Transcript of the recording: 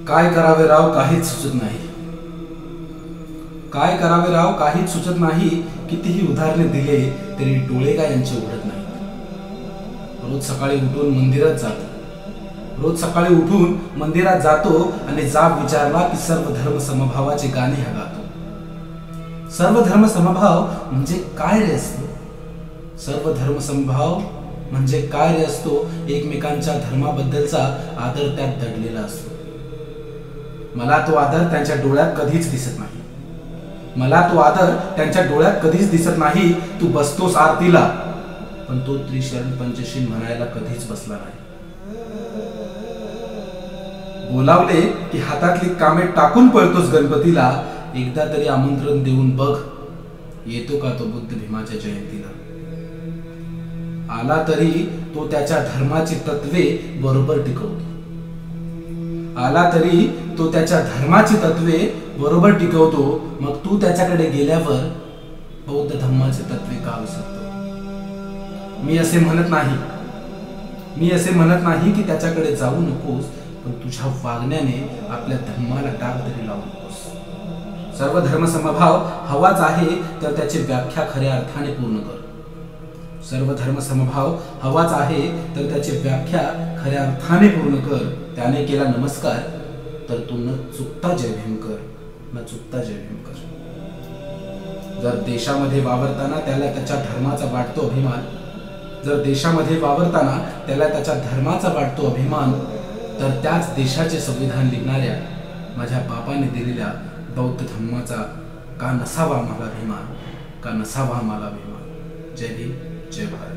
काय करावे राव काहीच सुचत नाही. काय करावे राव काहीच सुचत नाही. कितीही उदाहरणे दिले तरी डोळे काय यांचे उघडत नाहीत. रोज सकाळी उठून मंदिरात जातो. रोज सकाळी उठून मंदिरात जातो आणि जाब विचारला की सर्व धर्म समभावाचे गाणे हा गातो. सर्व धर्म समभाव म्हणजे काय रे असतो? सर्व धर्म समभाव म्हणजे काय रे असतो? एकमेकांच्या धर्माबद्दलचा आदर त्यात दडलेला असतो. मला तो आदर त्यांच्या डोळ्यात कधीच दिसत नाही. मला तो आदर त्यांच्या डोळ्यात कधीच दिसत नाही. तू बसतोस आरतीला पण तो त्रिशरण पंचशील म्हणायला कधीच बसला नाही. बोलावले की हातातली कामे टाकून पळतोस गणपतीला. एकदा तरी आमंत्रण देऊन बघ येतो का तो बुद्ध भीमाच्या जयंतीला. आला तरी तो त्याच्या धर्माची तत्वे बरोबर टिकवतो. आला तरी तो त्याच्या धर्माची तत्वे बरोबर टिकवतो. मग तू त्याच्याकडे गेल्यावर बौद्ध धर्माचे तत्वे का विसरतो? मी असे म्हणत नाही की त्याच्याकडे जाऊ नकोस, पण तुझ्या वागण्याने आपल्या धर्माला डाग तरी लावू नकोस. सर्व धर्म समभाव हवाच आहे तर त्याची व्याख्या खऱ्या अर्थाने पूर्ण कर. सर्व धर्म समभाव हवाच आहे तर त्याची व्याख्या खऱ्या अर्थाने पूर्ण कर. त्याने केला नमस्कार तर तू न चुकता जय भीम कर, न चुकता जय भीम कर. जर देशामध्ये वावरताना त्याला त्याच्या धर्माचा वाटतो अभिमान, जर देशामध्ये वावरताना त्याला त्याच्या धर्माचा वाटतो अभिमान, तर त्याच देशाचे संविधान लिहिणाऱ्या माझ्या बापाने दिलेल्या बौद्ध धर्माचा का नसावा मला अभिमान, का नसावा मला अभिमान. जय भीम, जय भारत.